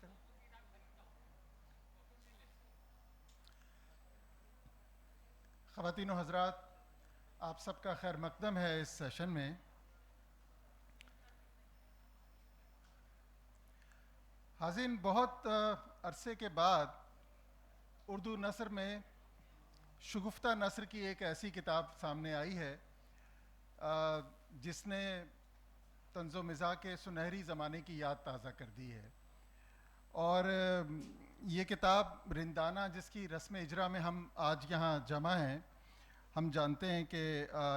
کریں. خواتین و حضرات، آپ سب کا خیر مقدم ہے اس سیشن میں. حاضرین، بہت عرصے کے بعد اردو نثر میں شگفتہ نثر کی ایک ایسی کتاب سامنے آئی ہے جس نے طنز و مزاح کے سنہری زمانے کی یاد تازہ کر دی ہے. اور یہ کتاب رندانہ، جس کی رسم اجرا میں ہم آج یہاں جمع ہیں، ہم جانتے ہیں کہ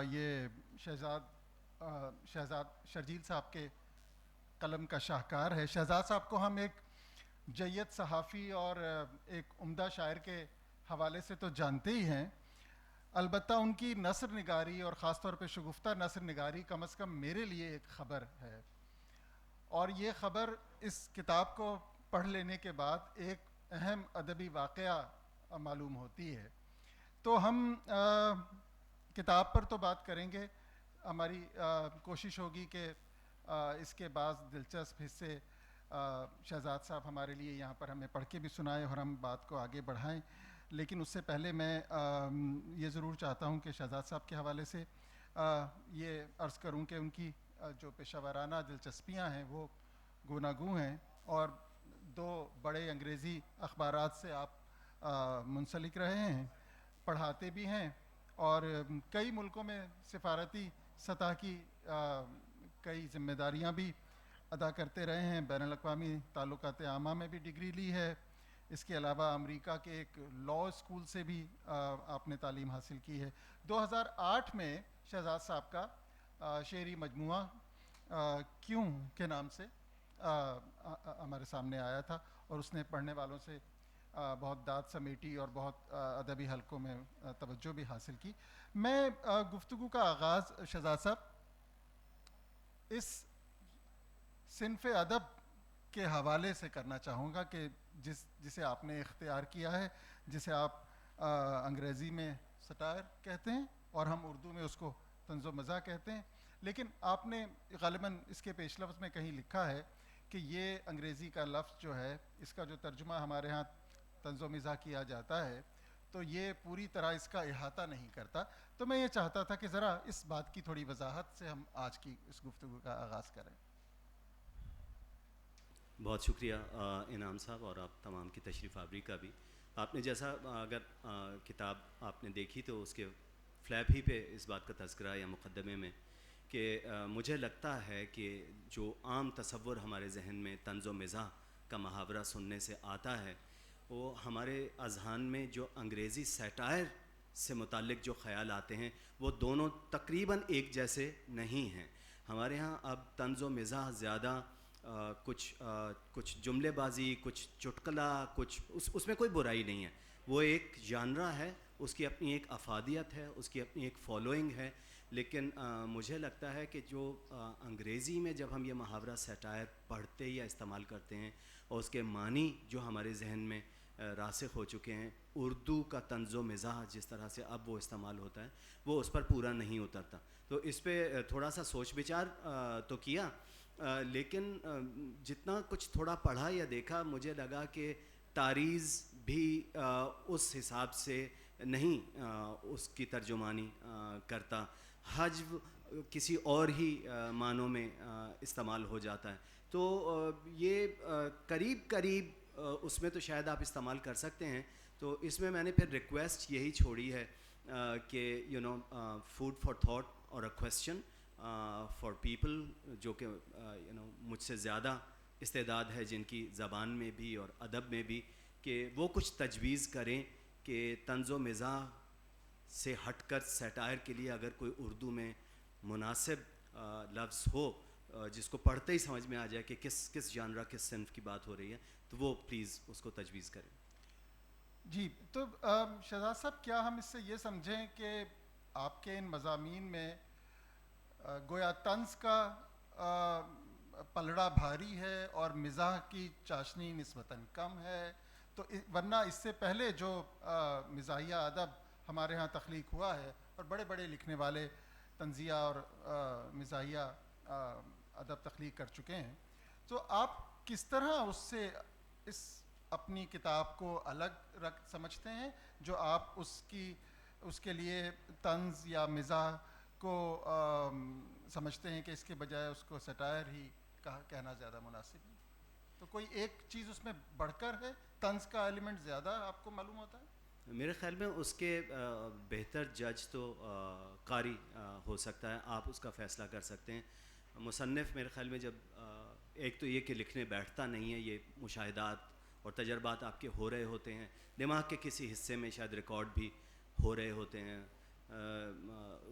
یہ شہزاد شرجیل صاحب کے قلم کا شاہکار ہے. شہزاد صاحب کو ہم ایک جید صحافی اور ایک عمدہ شاعر کے حوالے سے تو جانتے ہی ہیں، البتہ ان کی نثر نگاری اور خاص طور پہ شگفتہ نثر نگاری کم از کم میرے لیے ایک خبر ہے. اور یہ خبر اس کتاب کو پڑھ لینے کے بعد ایک اہم ادبی واقعہ معلوم ہوتی ہے. تو ہم کتاب پر تو بات کریں گے، ہماری کوشش ہوگی کہ اس کے بعض دلچسپ حصے شہزاد صاحب ہمارے لیے یہاں پر ہمیں پڑھ کے بھی سنائیں اور ہم بات کو آگے بڑھائیں. لیکن اس سے پہلے میں یہ ضرور چاہتا ہوں کہ شہزاد صاحب کے حوالے سے یہ عرض کروں کہ ان کی جو پیشہ ورانہ دلچسپیاں ہیں وہ گوناگوں ہیں، اور دو بڑے انگریزی اخبارات سے آپ منسلک رہے ہیں، پڑھاتے بھی ہیں، اور کئی ملکوں میں سفارتی سطح کی کئی ذمہ داریاں بھی ادا کرتے رہے ہیں. بین الاقوامی تعلقات عامہ میں بھی ڈگری لی ہے. اس کے علاوہ امریکہ کے ایک لاء اسکول سے بھی آپ نے تعلیم حاصل کی ہے. 2008 میں شہزاد صاحب کا شعری مجموعہ کیوں کے نام سے ہمارے سامنے آیا تھا، اور اس نے پڑھنے والوں سے بہت داد سمیٹی اور بہت ادبی حلقوں میں توجہ بھی حاصل کی. میں گفتگو کا آغاز شہزاد صاحب اس صنف ادب کے حوالے سے کرنا چاہوں گا کہ جسے آپ نے اختیار کیا ہے، جسے آپ انگریزی میں سٹائر کہتے ہیں اور ہم اردو میں اس کو طنز و مزاح کہتے ہیں. لیکن آپ نے غالباً اس کے پیش لفظ میں کہیں لکھا ہے کہ یہ انگریزی کا لفظ جو ہے، اس کا جو ترجمہ ہمارے ہاں طنز و مزاح کیا جاتا ہے، تو یہ پوری طرح اس کا احاطہ نہیں کرتا. تو میں یہ چاہتا تھا کہ ذرا اس بات کی تھوڑی وضاحت سے ہم آج کی اس گفتگو کا آغاز کریں. بہت شکریہ انعام صاحب، اور آپ تمام کی تشریف آوری کا بھی. آپ نے جیسا اگر کتاب آپ نے دیکھی تو اس کے فلیپ ہی پہ اس بات کا تذکرہ یا مقدمے میں کہ مجھے لگتا ہے کہ جو عام تصور ہمارے ذہن میں طنز و مزاح کا محاورہ سننے سے آتا ہے، وہ ہمارے اذہان میں جو انگریزی سیٹائر سے متعلق جو خیال آتے ہیں وہ دونوں تقریباً ایک جیسے نہیں ہیں. ہمارے ہاں اب طنز و مزاح زیادہ کچھ جملے بازی، کچھ چٹکلا، کچھ اس میں کوئی برائی نہیں ہے. وہ ایک ژانرا ہے، اس کی اپنی ایک افادیت ہے، اس کی اپنی ایک فالوئنگ ہے. لیکن مجھے لگتا ہے کہ جو انگریزی میں جب ہم یہ محاورہ سیٹائر پڑھتے یا استعمال کرتے ہیں اور اس کے معنی جو ہمارے ذہن میں راسخ ہو چکے ہیں، اردو کا طنز و مزاح جس طرح سے اب وہ استعمال ہوتا ہے وہ اس پر پورا نہیں اترتا. تو اس پہ تھوڑا سا سوچ بچار تو کیا، لیکن جتنا کچھ تھوڑا پڑھا یا دیکھا مجھے لگا کہ تاریخ بھی اس حساب سے نہیں اس کی ترجمانی کرتا. حجو کسی اور ہی معنوں میں استعمال ہو جاتا ہے. تو یہ قریب اس میں تو شاید آپ استعمال کر سکتے ہیں. تو اس میں میں نے پھر ریکویسٹ یہی چھوڑی ہے کہ فوڈ فار تھاٹ اور اے کویسچن فار پیپل جو کہ مجھ سے زیادہ استعداد ہے جن کی زبان میں بھی اور ادب میں بھی، کہ وہ کچھ تجویز کریں کہ طنز و مزاح سے ہٹ کر سیٹائر کے لیے اگر کوئی اردو میں مناسب لفظ ہو جس کو پڑھتے ہی سمجھ میں آ جائے کہ کس ژانرا، کس صنف کی بات ہو رہی ہے، تو وہ پلیز اس کو تجویز کریں. جی، تو شہزاد صاحب، کیا ہم اس سے یہ سمجھیں کہ آپ کے ان مضامین میں گویا طنز کا پلڑا بھاری ہے اور مزاح کی چاشنی نسبتاً کم ہے؟ تو ورنہ اس سے پہلے جو مزاحیہ ادب ہمارے ہاں تخلیق ہوا ہے اور بڑے بڑے لکھنے والے طنزیہ اور مزاحیہ ادب تخلیق کر چکے ہیں، تو آپ کس طرح اس سے اس اپنی کتاب کو الگ رکھ سمجھتے ہیں جو آپ اس کے لیے طنز یا مزاح کو سمجھتے ہیں کہ اس کے بجائے اس کو سٹائر ہی کہنا زیادہ مناسب ہے؟ تو کوئی ایک چیز اس میں بڑھ کر ہے، طنز کا ایلیمنٹ زیادہ آپ کو معلوم ہوتا ہے؟ میرے خیال میں اس کے بہتر جج تو قاری ہو سکتا ہے، آپ اس کا فیصلہ کر سکتے ہیں. مصنف میرے خیال میں جب ایک تو یہ کہ لکھنے بیٹھتا نہیں ہے، یہ مشاہدات اور تجربات آپ کے ہو رہے ہوتے ہیں، دماغ کے کسی حصے میں شاید ریکارڈ بھی ہو رہے ہوتے ہیں.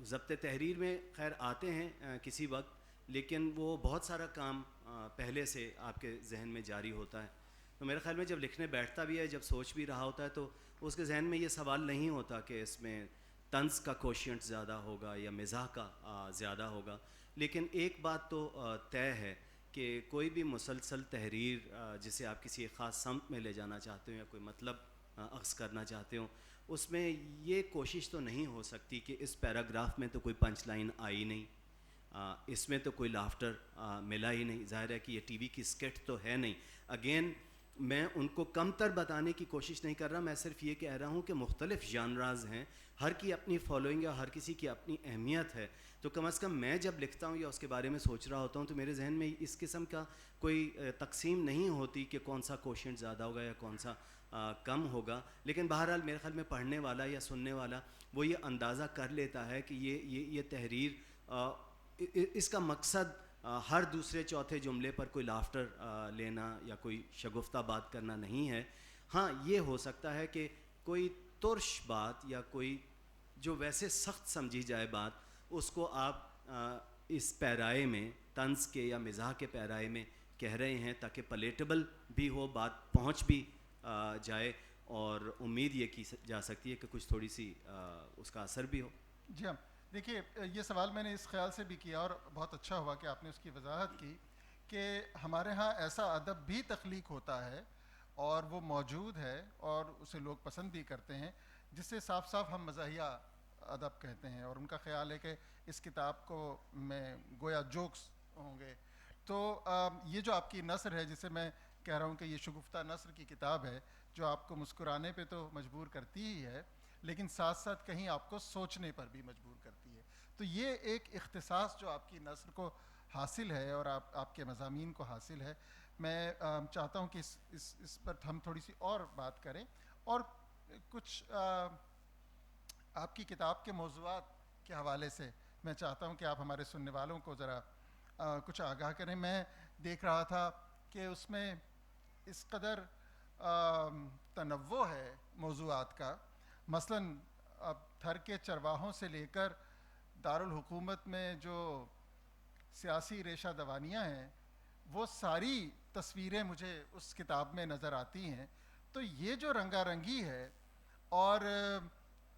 ضبط تحریر میں خیر آتے ہیں کسی وقت، لیکن وہ بہت سارا کام پہلے سے آپ کے ذہن میں جاری ہوتا ہے. تو میرے خیال میں جب لکھنے بیٹھتا بھی ہے، جب سوچ بھی رہا ہوتا ہے، تو اس کے ذہن میں یہ سوال نہیں ہوتا کہ اس میں طنز کا کوشنٹ زیادہ ہوگا یا مزاح کا زیادہ ہوگا. لیکن ایک بات تو طے ہے کہ کوئی بھی مسلسل تحریر جسے آپ کسی ایک خاص سمت میں لے جانا چاہتے ہو یا کوئی مطلب اخذ کرنا چاہتے ہو، اس میں یہ کوشش تو نہیں ہو سکتی کہ اس پیراگراف میں تو کوئی پنچ لائن آئی نہیں، اس میں تو کوئی لافٹر ملا ہی نہیں. ظاہر ہے کہ یہ ٹی وی کی اسکٹ تو ہے نہیں. اگین میں ان کو کم تر بتانے کی کوشش نہیں کر رہا، میں صرف یہ کہہ رہا ہوں کہ مختلف ژانراز ہیں، ہر کی اپنی فالوئنگ ہے، ہر کسی کی اپنی اہمیت ہے. تو کم از کم میں جب لکھتا ہوں یا اس کے بارے میں سوچ رہا ہوتا ہوں تو میرے ذہن میں اس قسم کا کوئی تقسیم نہیں ہوتی کہ کون سا کوشنٹ زیادہ ہوگا یا کون سا کم ہوگا. لیکن بہرحال میرے خیال میں پڑھنے والا یا سننے والا وہ یہ اندازہ کر لیتا ہے کہ یہ تحریر اس کا مقصد ہر دوسرے چوتھے جملے پر کوئی لافٹر لینا یا کوئی شگفتہ بات کرنا نہیں ہے. ہاں یہ ہو سکتا ہے کہ کوئی ترش بات یا کوئی جو ویسے سخت سمجھی جائے بات، اس کو آپ اس پیرائے میں طنز کے یا مزاح کے پیرائے میں کہہ رہے ہیں تاکہ پلیٹیبل بھی ہو، بات پہنچ بھی جائے، اور امید یہ کی جا سکتی ہے کہ کچھ تھوڑی سی اس کا اثر بھی ہو. جی ہاں، دیکھیے یہ سوال میں نے اس خیال سے بھی کیا اور بہت اچھا ہوا کہ آپ نے اس کی وضاحت کی کہ ہمارے ہاں ایسا ادب بھی تخلیق ہوتا ہے اور وہ موجود ہے اور اسے لوگ پسند بھی کرتے ہیں، جسے صاف صاف ہم مزاحیہ ادب کہتے ہیں، اور ان کا خیال ہے کہ اس کتاب کو میں گویا جوکس ہوں گے. تو یہ جو آپ کی نثر ہے، جسے میں کہہ رہا ہوں کہ یہ شگفتہ نثر کی کتاب ہے، جو آپ کو مسکرانے پہ تو مجبور کرتی ہی ہے لیکن ساتھ ساتھ کہیں آپ کو سوچنے پر بھی مجبور کرتی ہے. تو یہ ایک اختصاص جو آپ کی نثر کو حاصل ہے اور آپ کے مضامین کو حاصل ہے، میں چاہتا ہوں کہ اس پر ہم تھوڑی سی اور بات کریں اور کچھ آپ کی کتاب کے موضوعات کے حوالے سے میں چاہتا ہوں کہ آپ ہمارے سننے والوں کو ذرا کچھ آگاہ کریں. میں دیکھ رہا تھا کہ اس میں اس قدر تنوع ہے موضوعات کا، مثلاً اب تھر کے چرواہوں سے لے کر دارالحکومت میں جو سیاسی ریشہ دوانیاں ہیں، وہ ساری تصویریں مجھے اس کتاب میں نظر آتی ہیں. تو یہ جو رنگا رنگی ہے، اور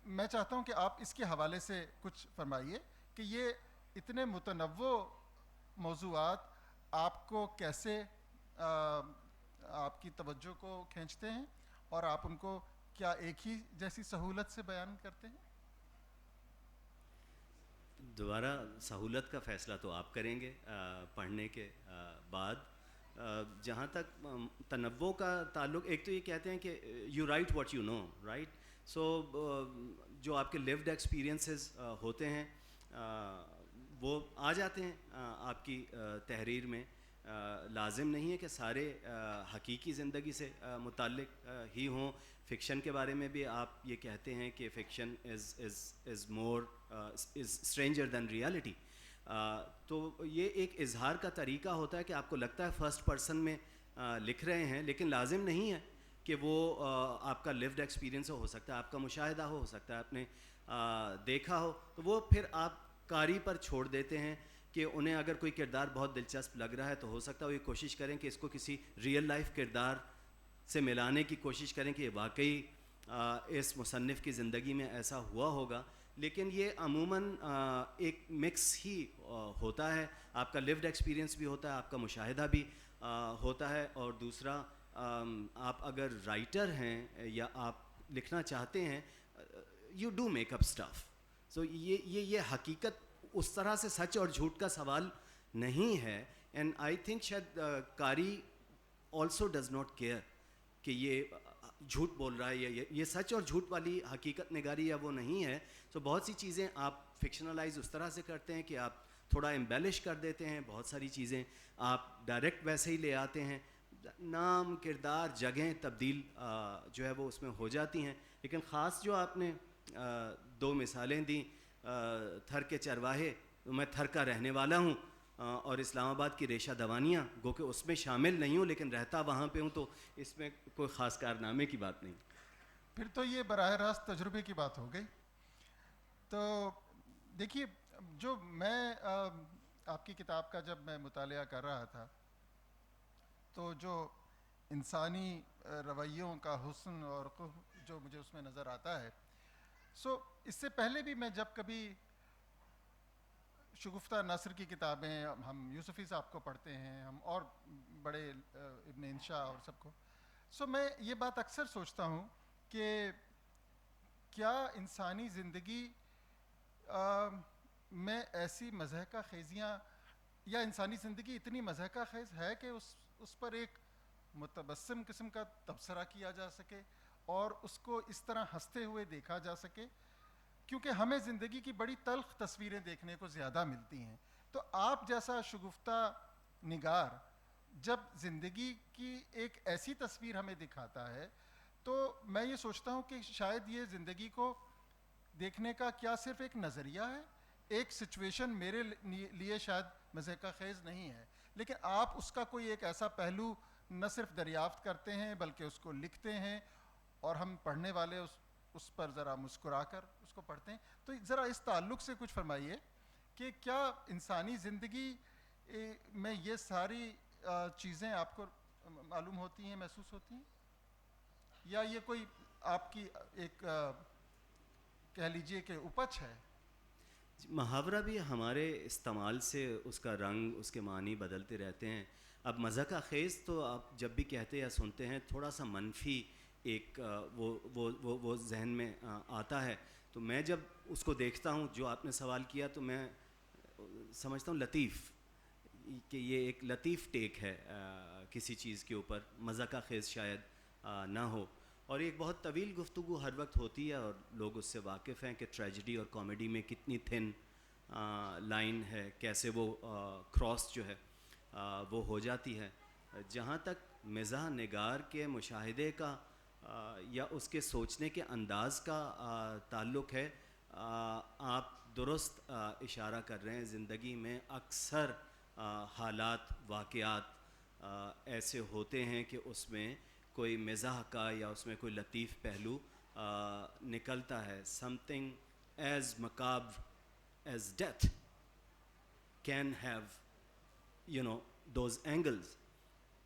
میں چاہتا ہوں کہ آپ اس کے حوالے سے کچھ فرمائیے کہ یہ اتنے متنوع موضوعات آپ کو کیسے آپ کی توجہ کو کھینچتے ہیں اور آپ ان کو کیا ایک ہی جیسی سہولت سے بیان کرتے ہیں؟ دوبارہ سہولت کا فیصلہ تو آپ کریں گے پڑھنے کے بعد. جہاں تک تنوع کا تعلق، ایک تو یہ کہتے ہیں کہ you write what you know, right. So جو آپ کے لیوڈ ایکسپیرینسز ہوتے ہیں وہ آ جاتے ہیں آپ کی تحریر میں. لازم نہیں ہے کہ سارے حقیقی زندگی سے متعلق ہی ہوں. فکشن کے بارے میں بھی آپ یہ کہتے ہیں کہ فکشن از مور از اسٹرینجر دین ریالٹی. تو یہ ایک اظہار کا طریقہ ہوتا ہے کہ آپ کو لگتا ہے فرسٹ پرسن میں لکھ رہے ہیں، لیکن لازم نہیں ہے کہ وہ آپ کا لیوڈ ایکسپیرینس ہو سکتا ہے آپ کا مشاہدہ ہو سکتا ہے آپ نے دیکھا ہو. تو وہ پھر آپ قاری پر چھوڑ دیتے ہیں کہ انہیں اگر کوئی کردار بہت دلچسپ لگ رہا ہے تو ہو سکتا ہے وہ یہ کوشش کریں کہ اس کو کسی ریئل لائف کردار سے ملانے کی کوشش کریں کہ یہ واقعی اس مصنف کی زندگی میں ایسا ہوا ہوگا. لیکن یہ عموماً ایک مکس ہی ہوتا ہے. آپ کا لیوڈ ایکسپیرینس بھی ہوتا ہے، آپ کا مشاہدہ بھی ہوتا ہے، اور دوسرا آپ اگر رائٹر ہیں یا آپ لکھنا چاہتے ہیں، you do make up stuff. So یہ حقیقت اس طرح سے سچ اور جھوٹ کا سوال نہیں ہے. اینڈ آئی تھنک شاید قاری آلسو ڈز ناٹ کیئر کہ یہ جھوٹ بول رہا ہے، یہ سچ اور جھوٹ والی حقیقت نگاری یا وہ نہیں ہے. تو بہت سی چیزیں آپ فکشنلائز اس طرح سے کرتے ہیں کہ آپ تھوڑا امبیلش کر دیتے ہیں، بہت ساری چیزیں آپ ڈائریکٹ ویسے ہی لے آتے ہیں، نام کردار جگہیں تبدیل جو ہے وہ اس میں ہو جاتی ہیں. لیکن خاص جو آپ نے 2 مثالیں دیں، تھر کے چرواہے، میں تھر کا رہنے والا ہوں، اور اسلام آباد کی ریشہ دوانیاں، گو کہ اس میں شامل نہیں ہوں لیکن رہتا وہاں پہ ہوں، تو اس میں کوئی خاص کارنامے کی بات نہیں. پھر تو یہ براہ راست تجربے کی بات ہو گئی. تو دیکھیے، جو میں آپ کی کتاب کا جب میں مطالعہ کر رہا تھا تو جو انسانی رویوں کا حسن اور جو مجھے اس میں نظر آتا ہے، اس سے پہلے بھی میں جب کبھی شگفتہ نثر کی کتابیں ہم یوسفی صاحب کو پڑھتے ہیں، ہم اور بڑے ابن انشا اور سب کو، میں یہ بات اکثر سوچتا ہوں کہ کیا انسانی زندگی میں ایسی مضحکہ خیزیاں، یا انسانی زندگی اتنی مضحکہ خیز ہے کہ اس پر ایک متبسم قسم کا تبصرہ کیا جا سکے اور اس کو اس طرح ہنستے ہوئے دیکھا جا سکے، کیونکہ ہمیں زندگی کی بڑی تلخ تصویریں دیکھنے کو زیادہ ملتی ہیں. تو آپ جیسا شگفتہ نگار جب زندگی کی ایک ایسی تصویر ہمیں دکھاتا ہے تو میں یہ سوچتا ہوں کہ شاید یہ زندگی کو دیکھنے کا کیا صرف ایک نظریہ ہے، ایک سچویشن میرے لیے شاید مضحکہ خیز نہیں ہے، لیکن آپ اس کا کوئی ایک ایسا پہلو نہ صرف دریافت کرتے ہیں بلکہ اس کو لکھتے ہیں، اور ہم پڑھنے والے اس پر ذرا مسکرا کر اس کو پڑھتے ہیں. تو ذرا اس تعلق سے کچھ فرمائیے کہ کیا انسانی زندگی میں یہ ساری چیزیں آپ کو معلوم ہوتی ہیں، محسوس ہوتی ہیں، یا یہ کوئی آپ کی ایک کہہ لیجئے کہ اپج ہے؟ محاورہ بھی ہمارے استعمال سے اس کا رنگ، اس کے معنی بدلتے رہتے ہیں. اب مضحکہ خیز تو آپ جب بھی کہتے یا سنتے ہیں تھوڑا سا منفی ایک وہ ذہن میں آتا ہے. تو میں جب اس کو دیکھتا ہوں جو آپ نے سوال کیا تو میں سمجھتا ہوں لطیف، کہ یہ ایک لطیف ٹیک ہے کسی چیز کے اوپر، مضحکہ خیز شاید نہ ہو. اور ایک بہت طویل گفتگو ہر وقت ہوتی ہے اور لوگ اس سے واقف ہیں کہ ٹریجڈی اور کامیڈی میں کتنی تھن لائن ہے، کیسے وہ کراس جو ہے وہ ہو جاتی ہے. جہاں تک مزاح نگار کے مشاہدے کا یا اس کے سوچنے کے انداز کا تعلق ہے، آپ درست اشارہ کر رہے ہیں. زندگی میں اکثر حالات، واقعات ایسے ہوتے ہیں کہ اس میں کوئی مزاح کا یا اس میں کوئی لطیف پہلو نکلتا ہے. something as macabre as death can have those angles.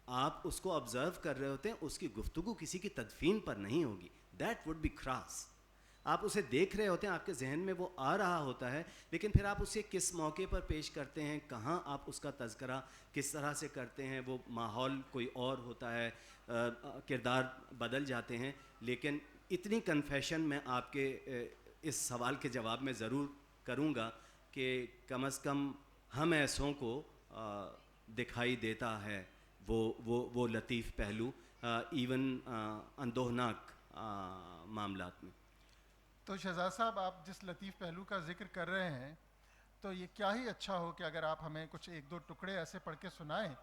آپ اس کو آبزرو کر رہے ہوتے ہیں، اس کی گفتگو کسی کی تدفین پر نہیں ہوگی. That would be cross. آپ اسے دیکھ رہے ہوتے ہیں، آپ کے ذہن میں وہ آ رہا ہوتا ہے، لیکن پھر آپ اسے کس موقع پر پیش کرتے ہیں، کہاں آپ اس کا تذکرہ کس طرح سے کرتے ہیں، وہ ماحول کوئی اور ہوتا ہے، کردار بدل جاتے ہیں. لیکن اتنی کنفیشن میں آپ کے اس سوال کے جواب میں ضرور کروں گا کہ کم از کم ہم ایسوں کو دکھائی دیتا ہے وہ لطیف پہلو ایون اندوہناک معاملات میں. تو شہزاد صاحب، آپ جس لطیف پہلو کا ذکر کر رہے ہیں تو یہ کیا ہی اچھا ہو کہ اگر آپ ہمیں کچھ 1-2 ٹکڑے ایسے پڑھ کے سنائیں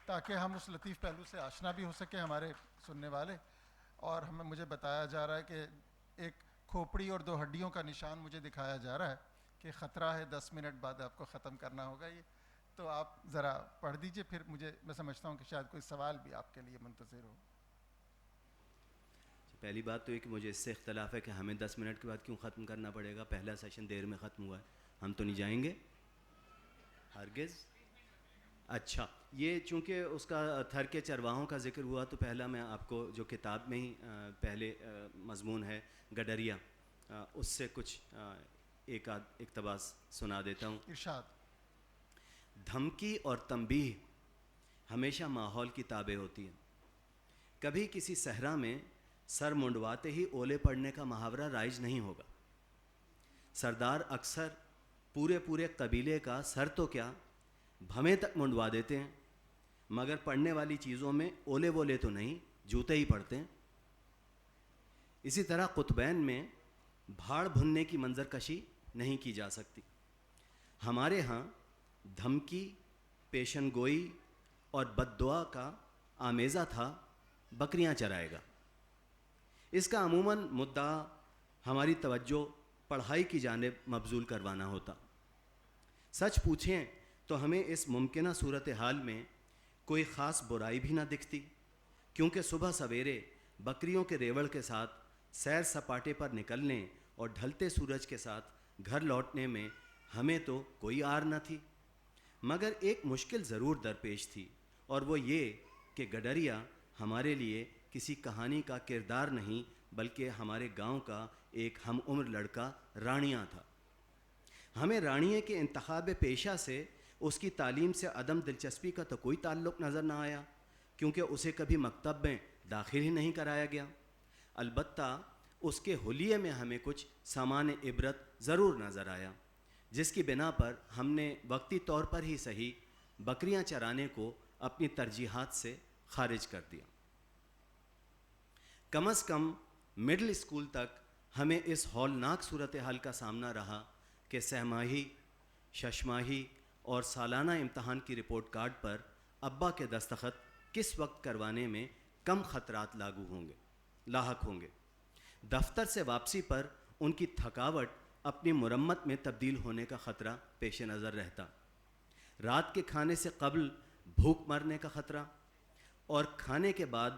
تاکہ ہم اس لطیف پہلو سے آشنا بھی ہو سکیں ہمارے سننے والے. اور مجھے بتایا جا رہا ہے کہ ایک کھوپڑی اور 2 ہڈیوں کا نشان مجھے دکھایا جا رہا ہے کہ خطرہ ہے 10 منٹ بعد آپ کو ختم کرنا ہوگا یہ. تو آپ ذرا پڑھ دیجئے، پھر میں سمجھتا ہوں کہ شاید کوئی سوال بھی آپ کے لیے منتظر ہو. پہلی بات تو یہ کہ مجھے اس سے اختلاف ہے کہ ہمیں 10 منٹ کے بعد کیوں ختم کرنا پڑے گا. پہلا سیشن دیر میں ختم ہوا ہے، ہم تو نہیں جائیں گے ہرگز. اچھا، یہ چونکہ اس کا تھر کے چرواہوں کا ذکر ہوا تو پہلا میں آپ کو جو کتاب میں ہی پہلے مضمون ہے گڈریا، اس سے کچھ ایک آدھ اقتباس سنا دیتا ہوں. ارشاد. دھمکی اور تنبیہ ہمیشہ ماحول کی تابع ہوتی ہے. کبھی کسی صحرا میں سر منڈواتے ہی اولے پڑنے کا محاورہ رائج نہیں ہوگا. سردار اکثر پورے قبیلے کا سر تو کیا بھمیں تک منڈوا دیتے ہیں، مگر پڑنے والی چیزوں میں اولے وولے تو نہیں جوتے ہی پڑتے ہیں. اسی طرح قطبین میں بھاڑ بھننے کی منظر کشی نہیں کی جا سکتی. ہمارے ہاں دھمکی، پیشن گوئی اور بد دعا کا آمیزہ تھا بکریاں چرائے گا. اس کا عموماً مدعا ہماری توجہ پڑھائی کی جانب مبذول کروانا ہوتا. سچ پوچھیں تو ہمیں اس ممکنہ صورتحال میں کوئی خاص برائی بھی نہ دکھتی، کیونکہ صبح سویرے بکریوں کے ریوڑ کے ساتھ سیر سپاٹے پر نکلنے اور ڈھلتے سورج کے ساتھ گھر لوٹنے میں ہمیں تو کوئی آر نہ تھی. مگر ایک مشکل ضرور درپیش تھی، اور وہ یہ کہ گڈریا ہمارے لیے کسی کہانی کا کردار نہیں بلکہ ہمارے گاؤں کا ایک ہم عمر لڑکا رانیہ تھا. ہمیں رانیے کے انتخاب پیشہ سے اس کی تعلیم سے عدم دلچسپی کا تو کوئی تعلق نظر نہ آیا، کیونکہ اسے کبھی مکتب میں داخل ہی نہیں کرایا گیا. البتہ اس کے حلیے میں ہمیں کچھ سامان عبرت ضرور نظر آیا، جس کی بنا پر ہم نے وقتی طور پر ہی صحیح بکریاں چرانے کو اپنی ترجیحات سے خارج کر دیا. کم از کم مڈل اسکول تک ہمیں اس ہولناک صورتحال کا سامنا رہا کہ سہ ماہی، شش ماہی اور سالانہ امتحان کی رپورٹ کارڈ پر ابا کے دستخط کس وقت کروانے میں کم خطرات لاحق ہوں گے. دفتر سے واپسی پر ان کی تھکاوٹ اپنی مرمت میں تبدیل ہونے کا خطرہ پیش نظر رہتا. رات کے کھانے سے قبل بھوک مرنے کا خطرہ اور کھانے کے بعد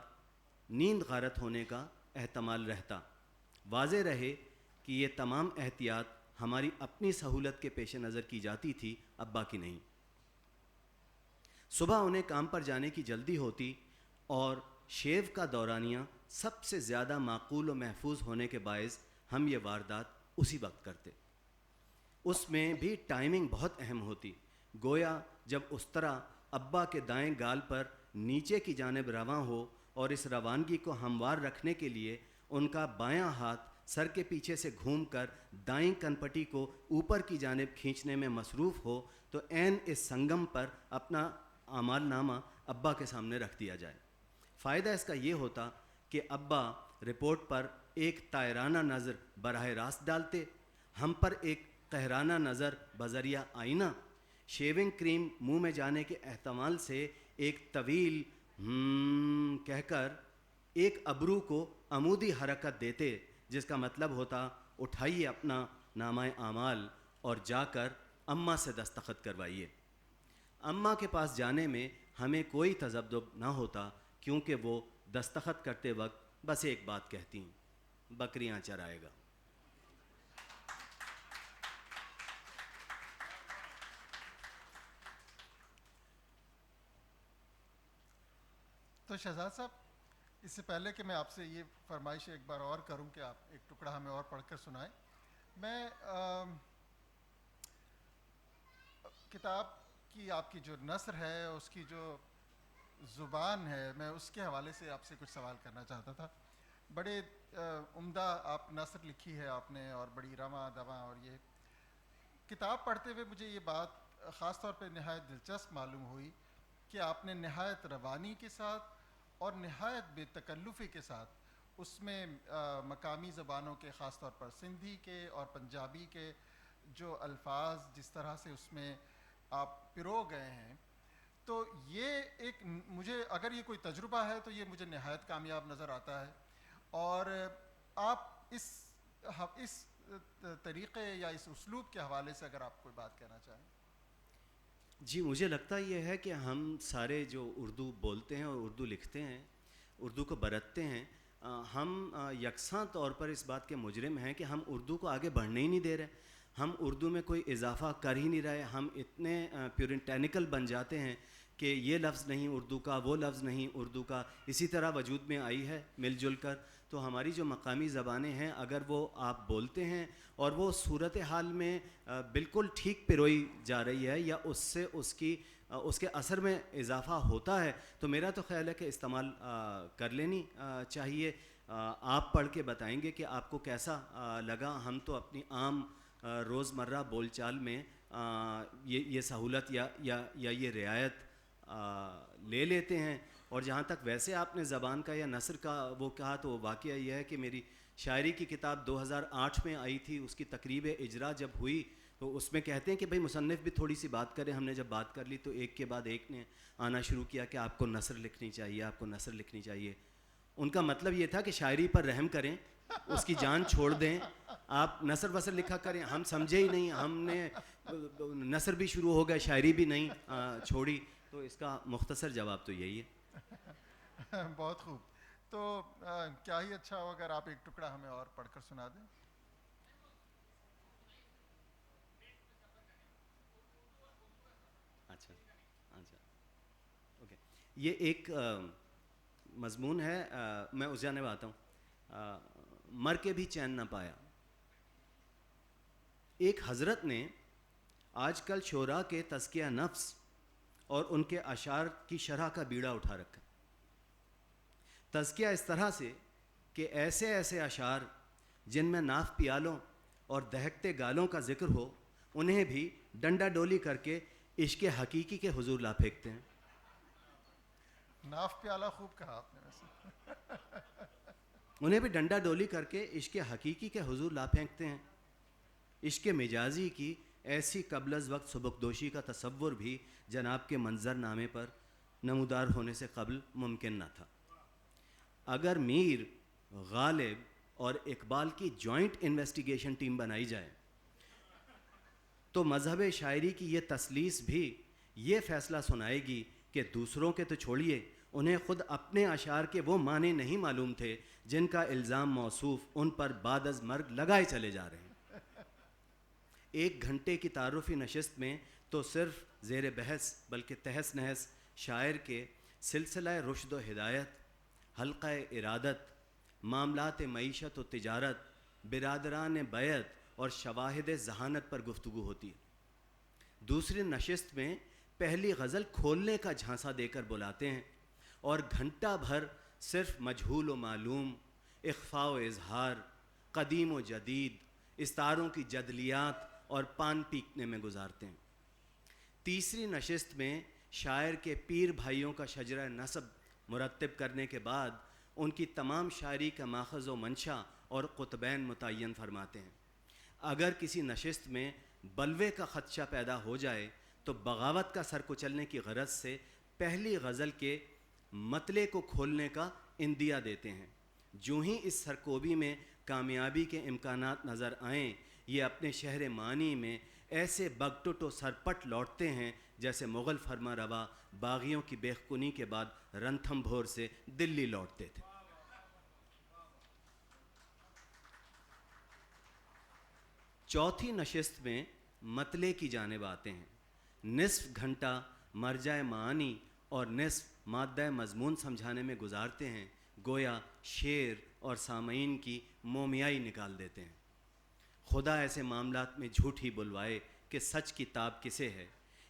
نیند غارت ہونے کا احتمال رہتا. واضح رہے کہ یہ تمام احتیاط ہماری اپنی سہولت کے پیش نظر کی جاتی تھی، ابا کی نہیں. صبح انہیں کام پر جانے کی جلدی ہوتی اور شیو کا دورانیہ سب سے زیادہ معقول و محفوظ ہونے کے باعث ہم یہ واردات اسی وقت کرتے. اس میں بھی ٹائمنگ بہت اہم ہوتی. گویا جب اس طرح ابا کے دائیں گال پر نیچے کی جانب رواں ہو اور اس روانگی کو ہموار رکھنے کے لیے ان کا بایاں ہاتھ سر کے پیچھے سے گھوم کر دائیں کنپٹی کو اوپر کی جانب کھینچنے میں مصروف ہو، تو عین اس سنگم پر اپنا اعمال نامہ ابا کے سامنے رکھ دیا جائے. فائدہ اس کا یہ ہوتا کہ ابا رپورٹ پر ایک طائرانہ نظر براہ راست ڈالتے، ہم پر ایک قہرانہ نظر بذریعہ آئینہ، شیونگ کریم منہ میں جانے کے احتمال سے ایک طویل کہہ کر ایک ابرو کو عمودی حرکت دیتے، جس کا مطلب ہوتا اٹھائیے اپنا نامہ اعمال اور جا کر اماں سے دستخط کروائیے. اماں کے پاس جانے میں ہمیں کوئی تذبذب نہ ہوتا، کیونکہ وہ دستخط کرتے وقت بس ایک بات کہتی ہیں، بکریاں چرائے گا. تو شہزاد صاحب، اس سے پہلے کہ میں آپ سے یہ فرمائش ایک بار اور کروں کہ آپ ایک ٹکڑا ہمیں اور پڑھ کر سنائیں، میں کتاب کی آپ کی جو نثر ہے، اس کی جو زبان ہے، میں اس کے حوالے سے آپ سے کچھ سوال کرنا چاہتا تھا. بڑے عمدہ آپ نثر لکھی ہے آپ نے، اور بڑی رواں دواں، اور یہ کتاب پڑھتے ہوئے مجھے یہ بات خاص طور پہ نہایت دلچسپ معلوم ہوئی کہ آپ نے نہایت روانی کے ساتھ اور نہایت بے تکلفی کے ساتھ اس میں مقامی زبانوں کے، خاص طور پر سندھی کے اور پنجابی کے جو الفاظ جس طرح سے اس میں آپ پرو گئے ہیں، تو یہ ایک مجھے، اگر یہ کوئی تجربہ ہے تو یہ مجھے نہایت کامیاب نظر آتا ہے. اور آپ اس طریقے یا اس اسلوب کے حوالے سے اگر آپ کوئی بات کہنا چاہیں. جی، مجھے لگتا یہ ہے کہ ہم سارے جو اردو بولتے ہیں اور اردو لکھتے ہیں، اردو کو برتتے ہیں، ہم یکساں طور پر اس بات کے مجرم ہیں کہ ہم اردو کو آگے بڑھنے ہی نہیں دے رہے. ہم اردو میں کوئی اضافہ کر ہی نہیں رہے. ہم اتنے پیورنٹینیکل بن جاتے ہیں کہ یہ لفظ نہیں اردو کا، وہ لفظ نہیں اردو کا، اسی طرح وجود میں آئی ہے مل جل کر. تو ہماری جو مقامی زبانیں ہیں، اگر وہ آپ بولتے ہیں اور وہ صورتحال میں بالکل ٹھیک پروئی جا رہی ہے یا اس سے اس کے اثر میں اضافہ ہوتا ہے، تو میرا تو خیال ہے کہ استعمال کر لینی چاہیے. آپ پڑھ کے بتائیں گے کہ آپ کو کیسا لگا. ہم تو اپنی عام روزمرہ بول چال میں یہ سہولت یا یہ رعایت لے لیتے ہیں. اور جہاں تک ویسے آپ نے زبان کا یا نثر کا وہ کہا تو واقعہ یہ ہے کہ میری شاعری کی کتاب 2008 میں آئی تھی. اس کی تقریب اجرا جب ہوئی تو اس میں کہتے ہیں کہ بھائی مصنف بھی تھوڑی سی بات کریں. ہم نے جب بات کر لی تو ایک کے بعد ایک نے آنا شروع کیا کہ آپ کو نثر لکھنی چاہیے, آپ کو نثر لکھنی چاہیے. ان کا مطلب یہ تھا کہ شاعری پر رحم کریں, اس کی جان چھوڑ دیں, آپ نثر وثر لکھا کریں. ہم سمجھے ہی نہیں, ہم نے نثر بھی شروع ہو گئے, شاعری بھی نہیں چھوڑی. تو اس کا مختصر جواب تو یہی ہے. بہت خوب. تو کیا ہی اچھا ہو اگر آپ ایک ٹکڑا ہمیں اور پڑھ کر سنا دیں. اچھا اچھا اوکے. یہ ایک مضمون ہے, میں اس جانب آتا ہوں. مر کے بھی چین نہ پایا. ایک حضرت نے آج کل شعراء کے تزکیہ نفس اور ان کے اشعار کی شرح کا بیڑا اٹھا رکھا. تزکیہ اس طرح سے کہ ایسے ایسے اشعار جن میں ناف پیالوں اور دہکتے گالوں کا ذکر ہو, انہیں بھی ڈنڈا ڈولی کر کے عشق حقیقی کے حضور لا پھینکتے ہیں. ناف پیالہ خوب کہا آپ نے ویسے. انہیں بھی ڈنڈا ڈولی کر کے عشق حقیقی کے حضور لا پھینکتے ہیں. عشق مجازی کی ایسی قبل از وقت سبکدوشی کا تصور بھی جناب کے منظر نامے پر نمودار ہونے سے قبل ممکن نہ تھا. اگر میر, غالب اور اقبال کی جوائنٹ انویسٹیگیشن ٹیم بنائی جائے تو مذہب شاعری کی یہ تثلیث بھی یہ فیصلہ سنائے گی کہ دوسروں کے تو چھوڑیے, انہیں خود اپنے اشعار کے وہ معنی نہیں معلوم تھے جن کا الزام موصوف ان پر بعد از مرگ لگائے چلے جا رہے ہیں. ایک گھنٹے کی تعارفی نشست میں تو صرف زیر بحث بلکہ تہس نہس شاعر کے سلسلہ رشد و ہدایت, حلقہ ارادت, معاملات معیشت و تجارت, برادران بیعت اور شواہد ذہانت پر گفتگو ہوتی ہے. دوسری نشست میں پہلی غزل کھولنے کا جھانسا دے کر بلاتے ہیں اور گھنٹہ بھر صرف مجہول و معلوم, اخفاء و اظہار, قدیم و جدید, استاروں کی جدلیات اور پان پیکنے میں گزارتے ہیں. تیسری نشست میں شاعر کے پیر بھائیوں کا شجرہ نسب مرتب کرنے کے بعد ان کی تمام شاعری کا ماخذ و منشا اور قطبین متعین فرماتے ہیں. اگر کسی نشست میں بلوے کا خدشہ پیدا ہو جائے تو بغاوت کا سر کچلنے کی غرض سے پہلی غزل کے مطلع کو کھولنے کا اندیا دیتے ہیں. جو ہی اس سرکوبی میں کامیابی کے امکانات نظر آئیں, یہ اپنے شہر معنی میں ایسے بگٹٹ و سرپٹ لوٹتے ہیں جیسے مغل فرما روا باغیوں کی بیخکنی کے بعد رنتھم بھور سے دلی لوٹتے تھے. چوتھی نشست میں مطلع کی جانب آتے ہیں. نصف گھنٹہ مرجع معانی اور نصف مادہ مضمون سمجھانے میں گزارتے ہیں, گویا شعر اور سامعین کی مومیائی نکال دیتے ہیں. خدا ایسے معاملات میں جھوٹ ہی بلوائے کہ سچ کی تاب کسے ہے.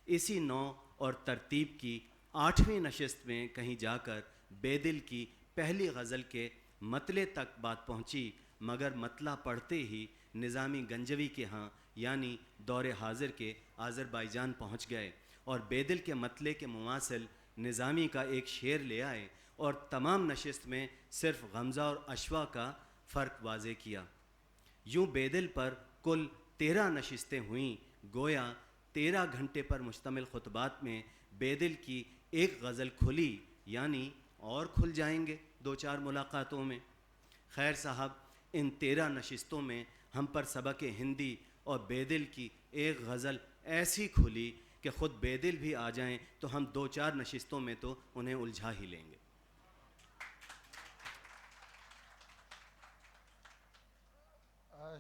اسی نوع اور ترتیب کی 8ویں نشست میں کہیں جا کر بے دل کی پہلی غزل کے مطلع تک بات پہنچی, مگر مطلع پڑھتے ہی نظامی گنجوی کے ہاں یعنی دور حاضر کے آذربائیجان پہنچ گئے اور بے دل کے مطلع کے مماثل نظامی کا ایک شعر لے آئے اور تمام نشست میں صرف غمزہ اور اشوا کا فرق واضح کیا. یوں بے دل پر کل 13 نشستیں ہوئیں. گویا 13 گھنٹے پر مشتمل خطبات میں بے دل کی ایک غزل کھلی, یعنی اور کھل جائیں گے 2-4 ملاقاتوں میں. خیر صاحب, ان 13 نشستوں میں ہم پر سبق ہندی اور بے دل کی ایک غزل ایسی کھلی کہ خود بے دل بھی آ جائیں تو ہم 2-4 نشستوں میں تو انہیں الجھا ہی لیں گے.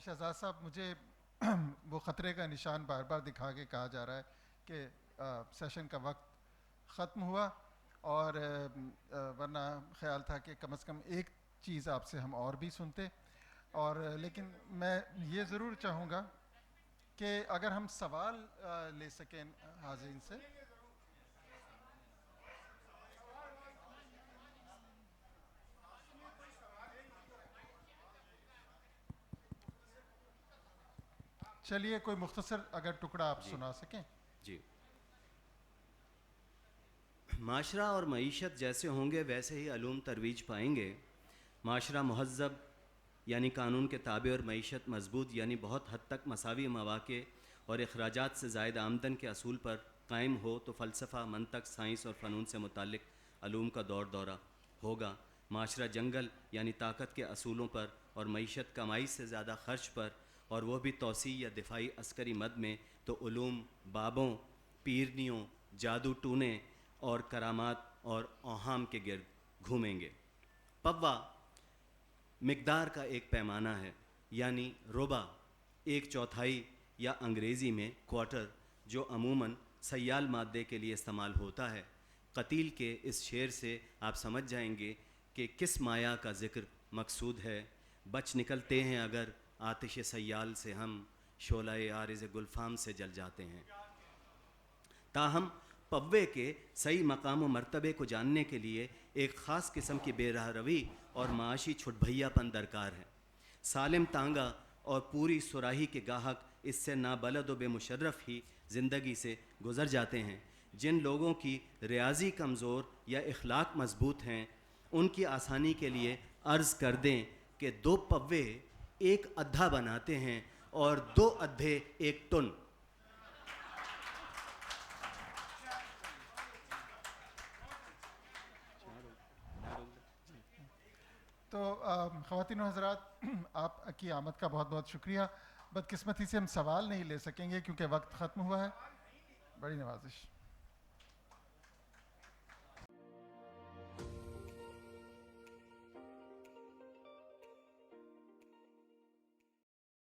شہزاد صاحب, مجھے وہ خطرے کا نشان بار بار دکھا کے کہا جا رہا ہے کہ سیشن کا وقت ختم ہوا, اور ورنہ خیال تھا کہ کم از کم ایک چیز آپ سے ہم اور بھی سنتے. اور لیکن میں یہ ضرور چاہوں گا کہ اگر ہم سوال لے سکیں حاضرین سے. چلیے کوئی مختصر اگر ٹکڑا آپ سنا سکیں. جی معاشرہ اور معیشت جیسے ہوں گے ویسے ہی علوم ترویج پائیں گے. معاشرہ مہذب یعنی قانون کے تابع اور معیشت مضبوط یعنی بہت حد تک مساوی مواقع اور اخراجات سے زائد آمدن کے اصول پر قائم ہو تو فلسفہ، منطق، سائنس اور فنون سے متعلق علوم کا دور دورہ ہوگا. معاشرہ جنگل یعنی طاقت کے اصولوں پر اور معیشت کمائی سے زیادہ خرچ پر، اور وہ بھی توسیع یا دفاعی عسکری مد میں، تو علوم بابوں، پیرنیوں، جادو ٹونے اور کرامات اور اوہام کے گرد گھومیں گے. پوا مقدار کا ایک پیمانہ ہے، یعنی ربع، ایک چوتھائی یا انگریزی میں کوارٹر، جو عموماً سیال مادے کے لیے استعمال ہوتا ہے. قتیل کے اس شعر سے آپ سمجھ جائیں گے کہ کس مایہ کا ذکر مقصود ہے. بچ نکلتے ہیں اگر آتش سیال سے ہم، شعلہ عارض گلفام سے جل جاتے ہیں. تاہم پوے کے صحیح مقام و مرتبے کو جاننے کے لیے ایک خاص قسم کی بے راہ روی اور معاشی چھٹ بھیا پن درکار ہے. سالم تانگا اور پوری سراہی کے گاہک اس سے نابلد و بے مشرف ہی زندگی سے گزر جاتے ہیں. جن لوگوں کی ریاضی کمزور یا اخلاق مضبوط ہیں ان کی آسانی کے لیے عرض کر دیں کہ 2 پوے ایک ادھا بناتے ہیں اور 2 ادھے ایک ٹن. تو خواتین و حضرات، آپ کی آمد کا بہت بہت شکریہ. بدقسمتی سے ہم سوال نہیں لے سکیں گے کیونکہ وقت ختم ہوا ہے. بڑی نوازش.